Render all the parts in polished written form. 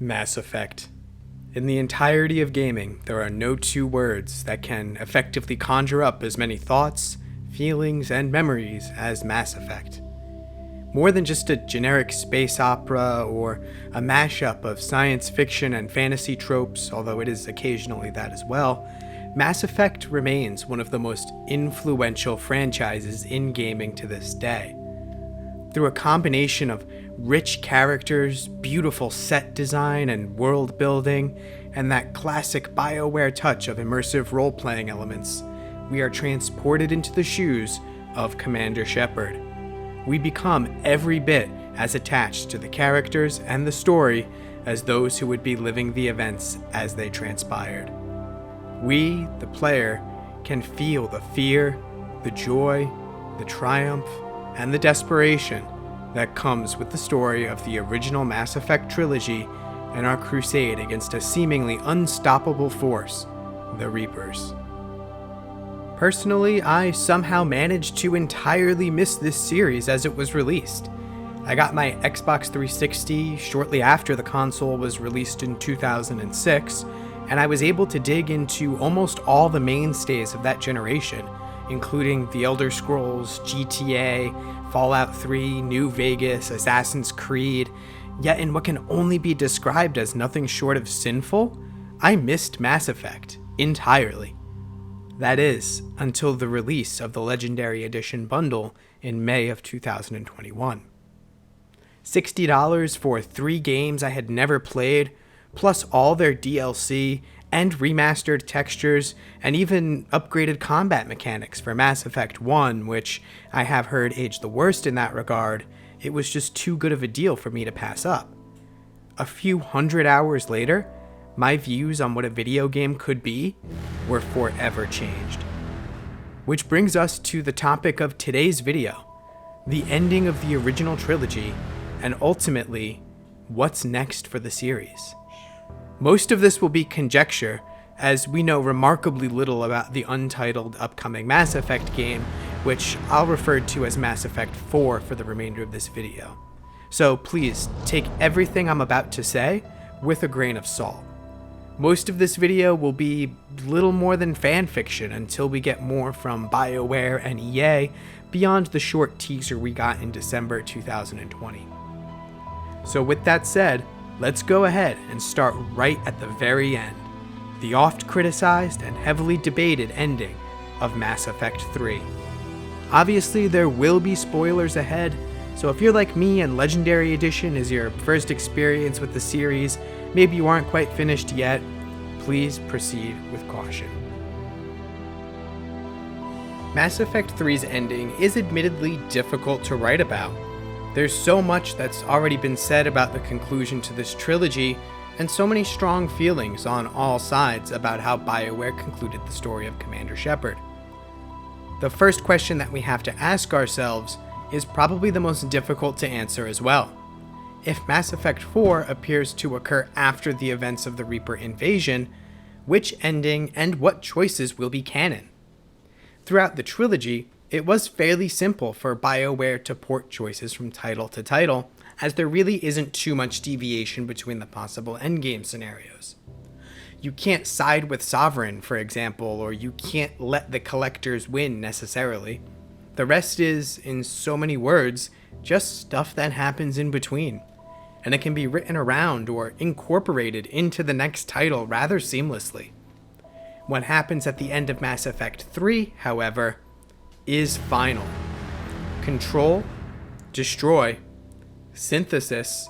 Mass Effect. In the entirety of gaming, there are no two words that can effectively conjure up as many thoughts, feelings, and memories as Mass Effect. More than just a generic space opera or a mashup of science fiction and fantasy tropes, although it is occasionally that as well, Mass Effect remains one of the most influential franchises in gaming to this day. Through a combination of rich characters, beautiful set design and world building, and that classic BioWare touch of immersive role-playing elements, we are transported into the shoes of Commander Shepard. We become every bit as attached to the characters and the story as those who would be living the events as they transpired. We, the player, can feel the fear, the joy, the triumph, and the desperation that comes with the story of the original Mass Effect trilogy and our crusade against a seemingly unstoppable force, the Reapers. Personally, I somehow managed to entirely miss this series as it was released. I got my Xbox 360 shortly after the console was released in 2006, and I was able to dig into almost all the mainstays of that generation, including The Elder Scrolls, GTA, Fallout 3, New Vegas, Assassin's Creed, yet in what can only be described as nothing short of sinful, I missed Mass Effect entirely. That is, until the release of the Legendary Edition bundle in May of 2021. $60 for 3 games I had never played, plus all their DLC and remastered textures, and even upgraded combat mechanics for Mass Effect 1, which I have heard aged the worst in that regard. It was just too good of a deal for me to pass up. A few hundred hours later, my views on what a video game could be were forever changed. Which brings us to the topic of today's video, the ending of the original trilogy, and ultimately, what's next for the series. Most of this will be conjecture, as we know remarkably little about the untitled upcoming Mass Effect game, which I'll refer to as Mass Effect 4 for the remainder of this video. So please, take everything I'm about to say with a grain of salt. Most of this video will be little more than fan fiction until we get more from BioWare and EA beyond the short teaser we got in December 2020. So with that said, let's go ahead and start right at the very end, the oft criticized and heavily debated ending of Mass Effect 3. Obviously, there will be spoilers ahead, so if you're like me and Legendary Edition is your first experience with the series, maybe you aren't quite finished yet, please proceed with caution. Mass Effect 3's ending is admittedly difficult to write about. There's so much that's already been said about the conclusion to this trilogy, and so many strong feelings on all sides about how BioWare concluded the story of Commander Shepard. The first question that we have to ask ourselves is probably the most difficult to answer as well. If Mass Effect 4 appears to occur after the events of the Reaper invasion, which ending and what choices will be canon? Throughout the trilogy, it was fairly simple for BioWare to port choices from title to title, as there really isn't too much deviation between the possible endgame scenarios. You can't side with Sovereign, for example, or you can't let the Collectors win necessarily. The rest is, in so many words, just stuff that happens in between, and it can be written around or incorporated into the next title rather seamlessly. What happens at the end of Mass Effect 3, however, is final. Control, destroy, synthesis,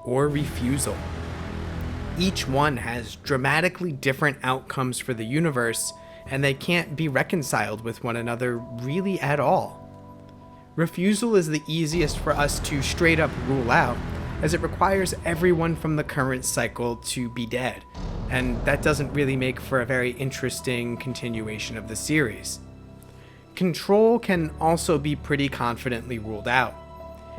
or refusal. Each one has dramatically different outcomes for the universe, and they can't be reconciled with one another really at all. Refusal is the easiest for us to straight up rule out, as it requires everyone from the current cycle to be dead, and that doesn't really make for a very interesting continuation of the series. Control can also be pretty confidently ruled out.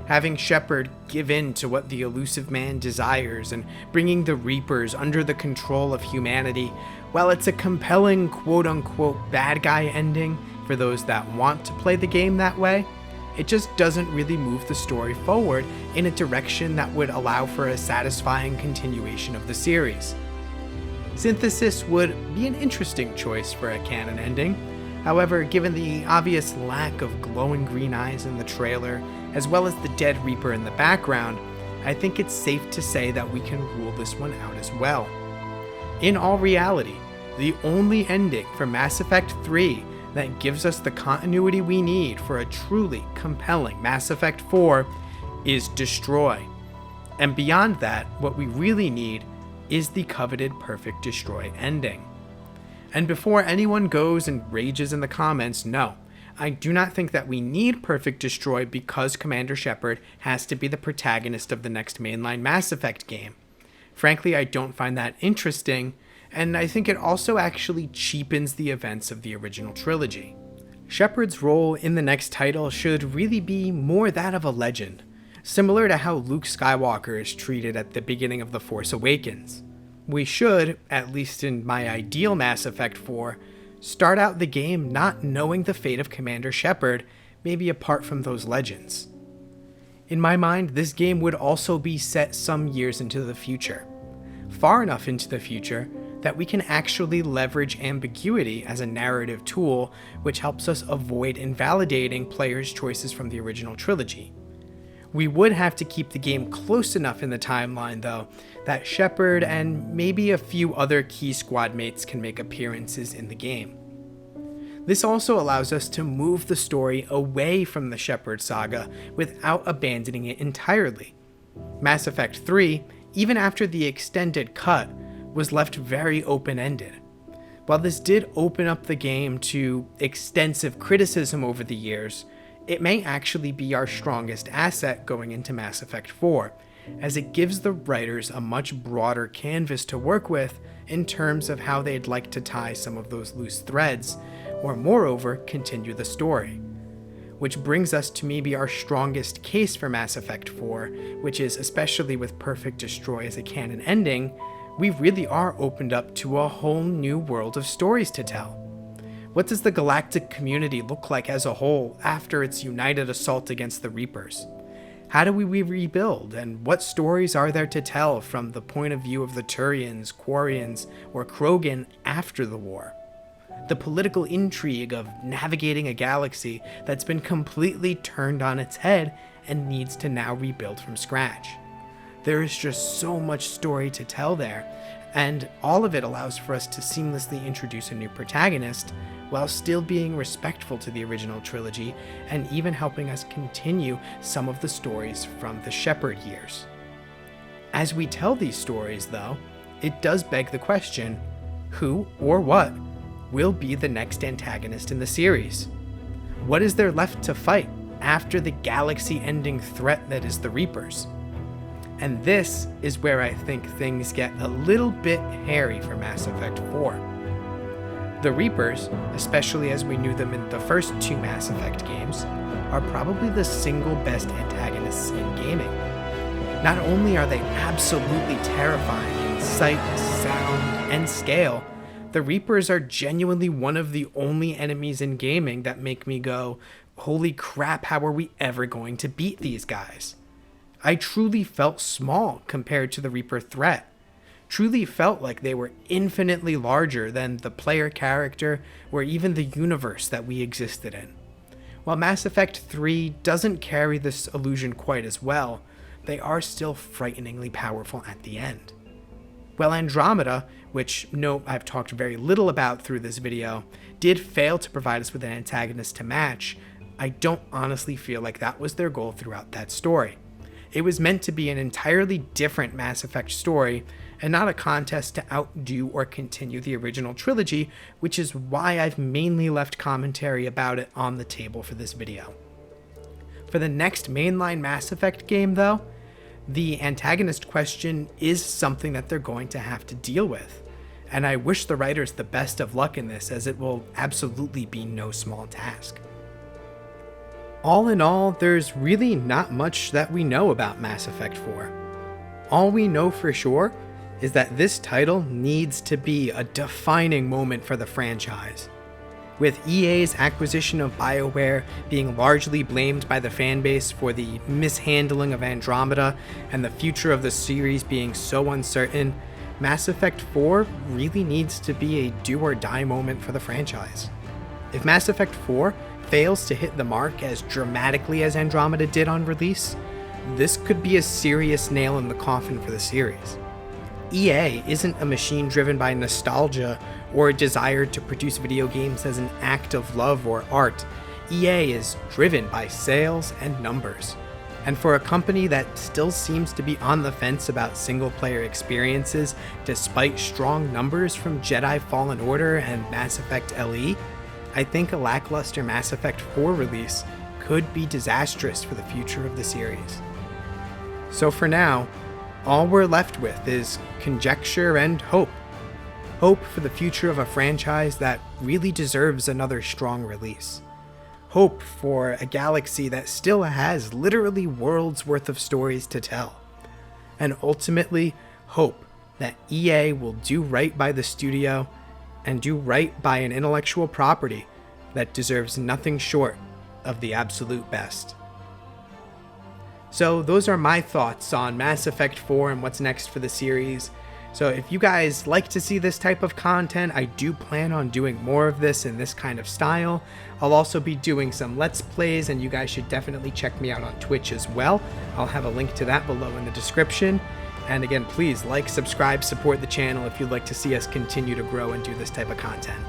Having Shepard give in to what the elusive man desires and bringing the Reapers under the control of humanity, while it's a compelling quote-unquote bad guy ending for those that want to play the game that way, It just doesn't really move the story forward in a direction that would allow for a satisfying continuation of the series. Synthesis would be an interesting choice for a canon ending. However, given the obvious lack of glowing green eyes in the trailer, as well as the dead Reaper in the background, I think it's safe to say that we can rule this one out as well. In all reality, the only ending for Mass Effect 3 that gives us the continuity we need for a truly compelling Mass Effect 4 is Destroy. And beyond that, what we really need is the coveted Perfect Destroy ending. And before anyone goes and rages in the comments, no, I do not think that we need Perfect Destroy because Commander Shepard has to be the protagonist of the next mainline Mass Effect game. Frankly, I don't find that interesting, and I think it also actually cheapens the events of the original trilogy. Shepard's role in the next title should really be more that of a legend, similar to how Luke Skywalker is treated at the beginning of The Force Awakens. We should, at least in my ideal Mass Effect 4, start out the game not knowing the fate of Commander Shepard, maybe apart from those legends. In my mind, this game would also be set some years into the future. Far enough into the future that we can actually leverage ambiguity as a narrative tool, which helps us avoid invalidating players' choices from the original trilogy. We would have to keep the game close enough in the timeline, though, that Shepard and maybe a few other key squad mates can make appearances in the game. This also allows us to move the story away from the Shepard saga without abandoning it entirely. Mass Effect 3, even after the extended cut, was left very open-ended. While this did open up the game to extensive criticism over the years, it may actually be our strongest asset going into Mass Effect 4, as it gives the writers a much broader canvas to work with in terms of how they'd like to tie some of those loose threads, or moreover, continue the story. Which brings us to maybe our strongest case for Mass Effect 4, which is, especially with Perfect Destroy as a canon ending, we really are opened up to a whole new world of stories to tell. What does the galactic community look like as a whole after its united assault against the Reapers? How do we rebuild, and what stories are there to tell from the point of view of the Turians, Quarians, or Krogan after the war? The political intrigue of navigating a galaxy that's been completely turned on its head and needs to now rebuild from scratch. There is just so much story to tell there, and all of it allows for us to seamlessly introduce a new protagonist while still being respectful to the original trilogy and even helping us continue some of the stories from the Shepard years. As we tell these stories, though, it does beg the question, who or what will be the next antagonist in the series? What is there left to fight after the galaxy-ending threat that is the Reapers? And this is where I think things get a little bit hairy for Mass Effect 4. The Reapers, especially as we knew them in the first two Mass Effect games, are probably the single best antagonists in gaming. Not only are they absolutely terrifying in sight, sound, and scale, the Reapers are genuinely one of the only enemies in gaming that make me go, holy crap, how are we ever going to beat these guys? I truly felt small compared to the Reaper threat. Truly felt like they were infinitely larger than the player character or even the universe that we existed in. While Mass Effect 3 doesn't carry this illusion quite as well, they are still frighteningly powerful at the end. While Andromeda, which note I've talked very little about through this video, did fail to provide us with an antagonist to match, I don't honestly feel like that was their goal throughout that story. It was meant to be an entirely different Mass Effect story, and not a contest to outdo or continue the original trilogy, which is why I've mainly left commentary about it on the table for this video. For the next mainline Mass Effect game, though, the antagonist question is something that they're going to have to deal with, and I wish the writers the best of luck in this, as it will absolutely be no small task. All in all, there's really not much that we know about Mass Effect 4. All we know for sure is that this title needs to be a defining moment for the franchise. With EA's acquisition of BioWare being largely blamed by the fanbase for the mishandling of Andromeda and the future of the series being so uncertain, Mass Effect 4 really needs to be a do-or-die moment for the franchise. If Mass Effect 4 fails to hit the mark as dramatically as Andromeda did on release, this could be a serious nail in the coffin for the series. EA isn't a machine driven by nostalgia or a desire to produce video games as an act of love or art. EA is driven by sales and numbers. And for a company that still seems to be on the fence about single-player experiences despite strong numbers from Jedi Fallen Order and Mass Effect LE, I think a lackluster Mass Effect 4 release could be disastrous for the future of the series. So for now, all we're left with is conjecture and hope. Hope for the future of a franchise that really deserves another strong release. Hope for a galaxy that still has literally worlds worth of stories to tell. And ultimately, hope that EA will do right by the studio and do right by an intellectual property that deserves nothing short of the absolute best. So those are my thoughts on Mass Effect 4 and what's next for the series. So if you guys like to see this type of content, I do plan on doing more of this in this kind of style. I'll also be doing some Let's Plays, and you guys should definitely check me out on Twitch as well. I'll have a link to that below in the description. And again, please like, subscribe, support the channel if you'd like to see us continue to grow and do this type of content.